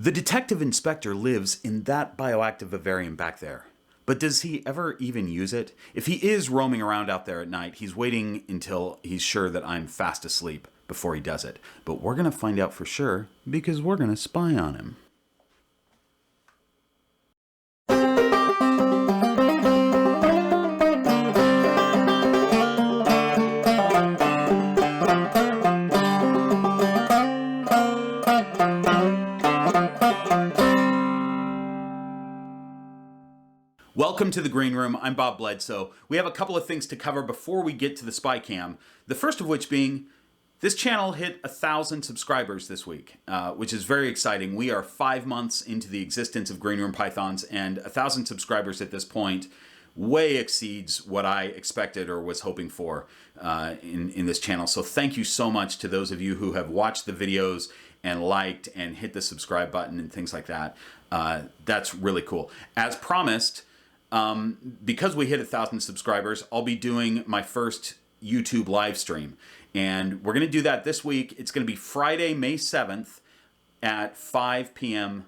The detective inspector lives in that bioactive vivarium back there. But does he ever even use it? If he is roaming around out there at night, he's waiting until he's sure that I'm fast asleep before he does it. But we're going to find out for sure because we're going to spy on him. Welcome to the Green Room. I'm Bob Bledsoe. We have a couple of things to cover before we get to the spy cam. The first of which being, this channel hit 1,000 subscribers this week, which is very exciting. We are 5 months into the existence of Green Room Pythons, and 1,000 subscribers at this point way exceeds what I expected or was hoping for in this channel. So thank you so much to those of you who have watched the videos and liked and hit the subscribe button and things like that. That's really cool. As promised, because we hit 1,000 subscribers, I'll be doing my first YouTube live stream. And we're going to do that this week. It's going to be Friday, May 7th at 5 p.m.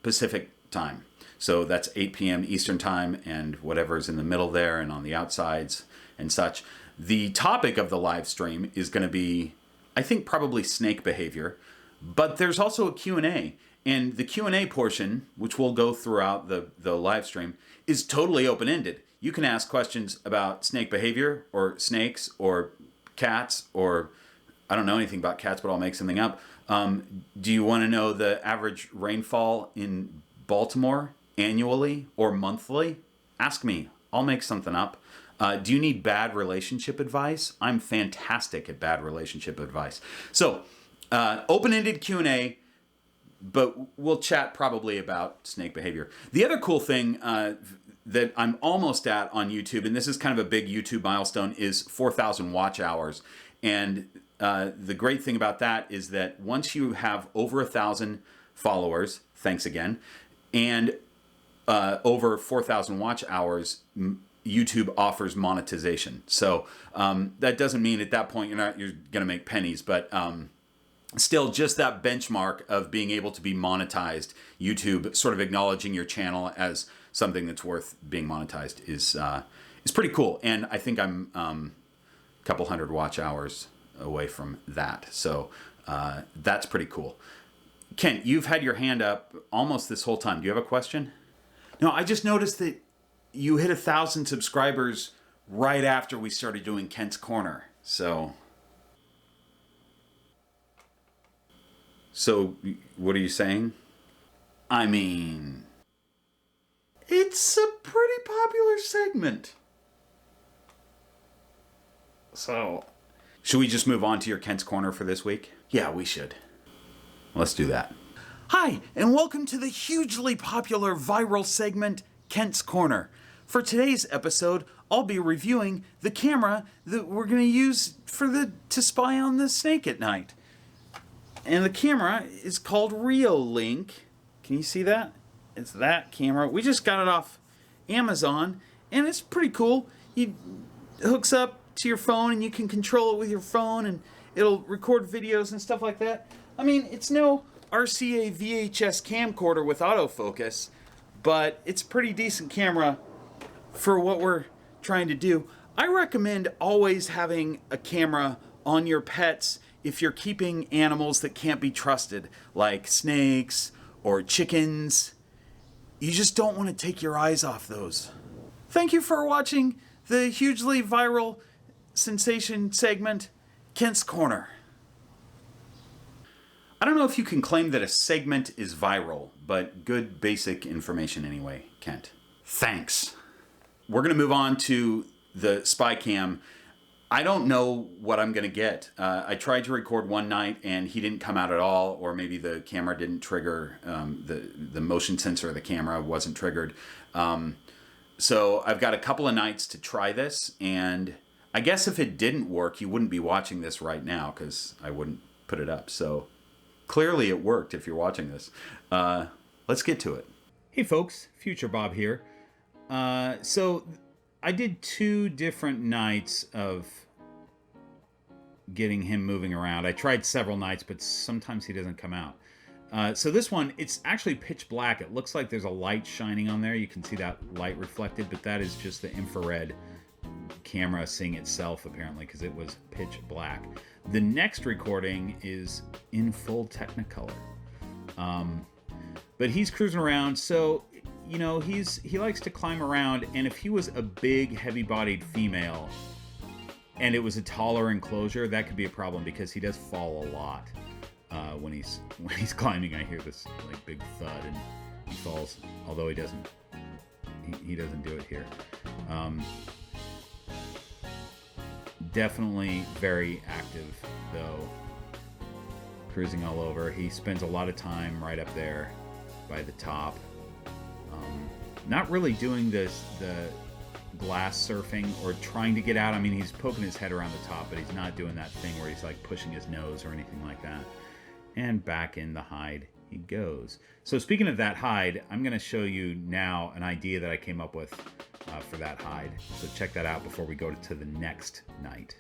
Pacific time. So that's 8 p.m. Eastern time and whatever's in the middle there and on the outsides and such. The topic of the live stream is going to be, I think, probably snake behavior. But there's also a Q&A. And the Q&A portion, which we'll go throughout the live stream, is totally open-ended. You can ask questions about snake behavior or snakes or cats or I don't know anything about cats, but I'll make something up. Do you want to know the average rainfall in Baltimore annually or monthly? Ask me. I'll make something up. Do you need bad relationship advice? I'm fantastic at bad relationship advice. So, open-ended Q&A, but we'll chat probably about snake behavior. The other cool thing that I'm almost at on YouTube, and this is kind of a big YouTube milestone, is 4,000 watch hours. And the great thing about that is that once you have over 1,000 followers, thanks again, and over 4,000 watch hours, YouTube offers monetization. So that doesn't mean at that point you're going to make pennies, but still, just that benchmark of being able to be monetized, YouTube sort of acknowledging your channel as something that's worth being monetized is pretty cool. And I think I'm a couple hundred watch hours away from that. So that's pretty cool. Kent, you've had your hand up almost this whole time. Do you have a question? No, I just noticed that you hit 1,000 subscribers right after we started doing Kent's Corner. So what are you saying? I mean, it's a pretty popular segment. So, should we just move on to your Kent's Corner for this week? Yeah, we should. Let's do that. Hi, and welcome to the hugely popular viral segment, Kent's Corner. For today's episode, I'll be reviewing the camera that we're going to use to spy on the snake at night. And the camera is called Reolink. Can you see that? It's that camera. We just got it off Amazon, and it's pretty cool. It hooks up to your phone, and you can control it with your phone, and it'll record videos and stuff like that. I mean, it's no RCA VHS camcorder with autofocus, but it's a pretty decent camera for what we're trying to do. I recommend always having a camera on your pets if you're keeping animals that can't be trusted, like snakes or chickens. You just don't want to take your eyes off those. Thank you for watching the hugely viral sensation segment, Kent's Corner. I don't know if you can claim that a segment is viral, but good basic information anyway, Kent. Thanks. We're going to move on to the spy cam. I don't know what I'm going to get. I tried to record one night and he didn't come out at all, or maybe the camera didn't trigger, the motion sensor of the camera wasn't triggered. So I've got a couple of nights to try this, and I guess if it didn't work, you wouldn't be watching this right now because I wouldn't put it up. So clearly it worked if you're watching this. Let's get to it. Hey folks, Future Bob here. So I did 2 different nights of getting him moving around. I tried several nights, but sometimes he doesn't come out. So this one, it's actually pitch black. It looks like there's a light shining on there. You can see that light reflected, but that is just the infrared camera seeing itself, apparently, because it was pitch black. The next recording is in full Technicolor. But he's cruising around, so, you know, he likes to climb around, and if he was a big, heavy-bodied female, and it was a taller enclosure, that could be a problem, because he does fall a lot. When he's climbing, I hear this like big thud, and he falls. Although he doesn't do it here. Definitely very active, though. Cruising all over. He spends a lot of time right up there by the top. Not really doing the glass surfing or trying to get out. I mean, he's poking his head around the top, but he's not doing that thing where he's like pushing his nose or anything like that. And back in the hide he goes. So speaking of that hide, I'm going to show you now an idea that I came up with for that hide. So check that out before we go to the next night.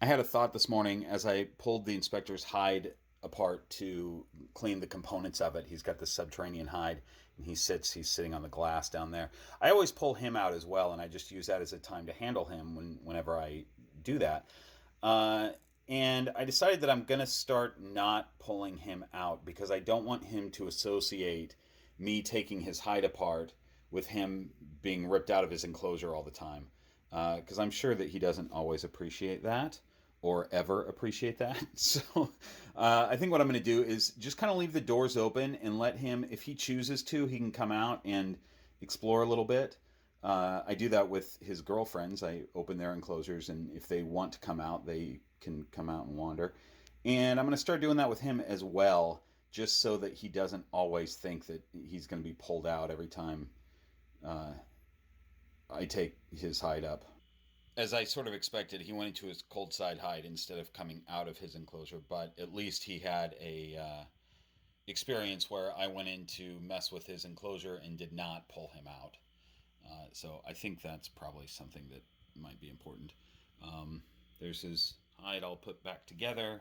I had a thought this morning as I pulled the inspector's hide apart to clean the components of it. He's got this subterranean hide, and he's sitting on the glass down there. I always pull him out as well, and I just use that as a time to handle him whenever I do that. And I decided that I'm going to start not pulling him out because I don't want him to associate me taking his hide apart with him being ripped out of his enclosure all the time. Because I'm sure that he doesn't always appreciate that or ever appreciate that. So I think what I'm going to do is just kind of leave the doors open and let him, if he chooses to, he can come out and explore a little bit. I do that with his girlfriends. I open their enclosures, and if they want to come out, they can come out and wander. And I'm going to start doing that with him as well, just so that he doesn't always think that he's going to be pulled out every time I take his hide up. As I sort of expected, he went into his cold side hide instead of coming out of his enclosure, but at least he had a experience where I went in to mess with his enclosure and did not pull him out. So I think that's probably something that might be important. There's his hide all put back together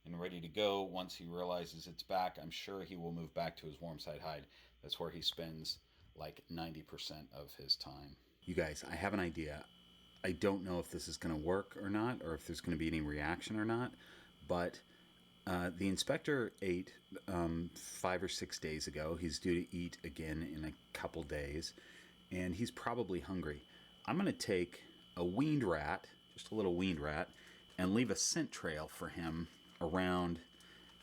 and ready to go. Once he realizes it's back, I'm sure he will move back to his warm side hide. That's where he spends like 90% of his time. You guys, I have an idea. I don't know if this is going to work or not, or if there's going to be any reaction or not, but the inspector ate 5 or 6 days ago. He's due to eat again in a couple days, and he's probably hungry. I'm going to take a weaned rat, just a little weaned rat, and leave a scent trail for him around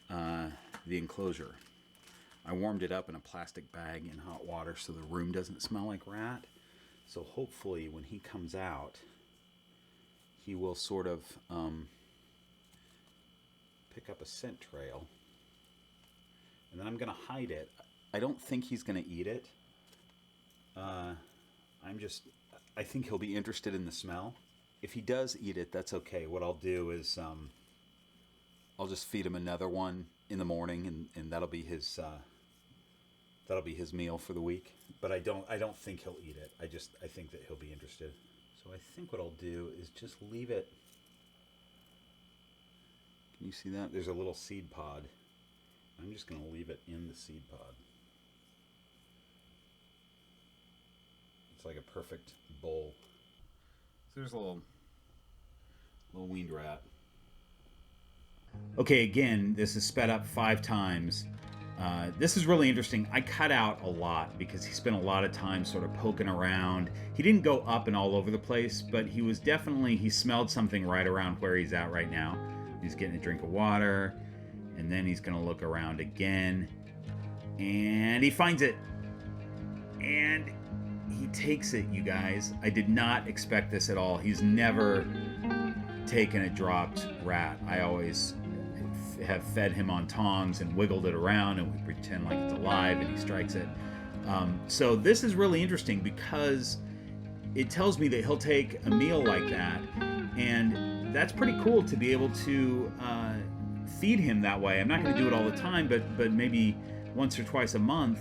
the enclosure. I warmed it up in a plastic bag in hot water so the room doesn't smell like rat. So hopefully when he comes out, he will sort of pick up a scent trail. And then I'm going to hide it. I don't think he's going to eat it. I think he'll be interested in the smell. If he does eat it, that's okay. What I'll do is I'll just feed him another one in the morning, and that'll be his meal for the week. But I don't think he'll eat it. I think that he'll be interested. So I think what I'll do is just leave it. Can you see that? There's a little seed pod. I'm just going to leave it in the seed pod. It's like a perfect bowl. So there's a little weaned rat. Okay, again, this is sped up 5 times. This is really interesting. I cut out a lot because he spent a lot of time sort of poking around. He didn't go up and all over the place, but he smelled something right around where he's at right now. He's getting a drink of water, and then he's going to look around again, and he finds it. And he takes it, you guys. I did not expect this at all. He's never taken a dropped rat. I always have fed him on tongs and wiggled it around, and we pretend like it's alive, and he strikes it. So this is really interesting because it tells me that he'll take a meal like that, and that's pretty cool to be able to feed him that way. I'm not going to do it all the time, but maybe once or twice a month,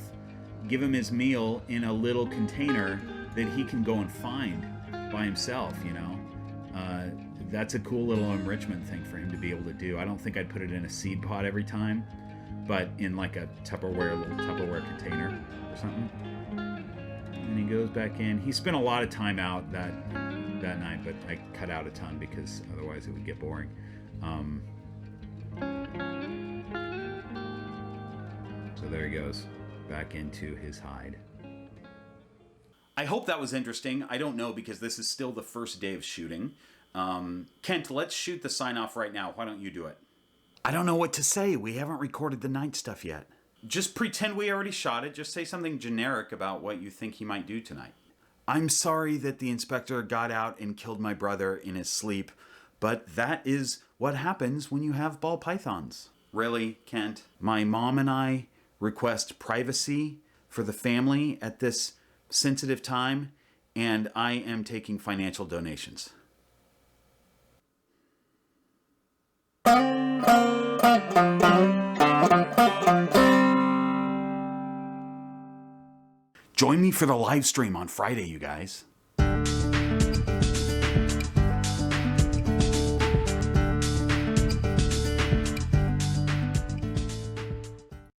give him his meal in a little container that he can go and find by himself, you know. That's a cool little enrichment thing for him to be able to do. I don't think I'd put it in a seed pod every time, but in like a little Tupperware container or something. And he goes back in. He spent a lot of time out that night, but I cut out a ton because otherwise it would get boring. So there he goes, back into his hide. I hope that was interesting. I don't know because this is still the first day of shooting. Kent, let's shoot the sign off right now. Why don't you do it? I don't know what to say. We haven't recorded the night stuff yet. Just pretend we already shot it. Just say something generic about what you think he might do tonight. I'm sorry that the inspector got out and killed my brother in his sleep, but that is what happens when you have ball pythons. Really, Kent? My mom and I request privacy for the family at this sensitive time, and I am taking financial donations. Join me for the live stream on Friday, you guys.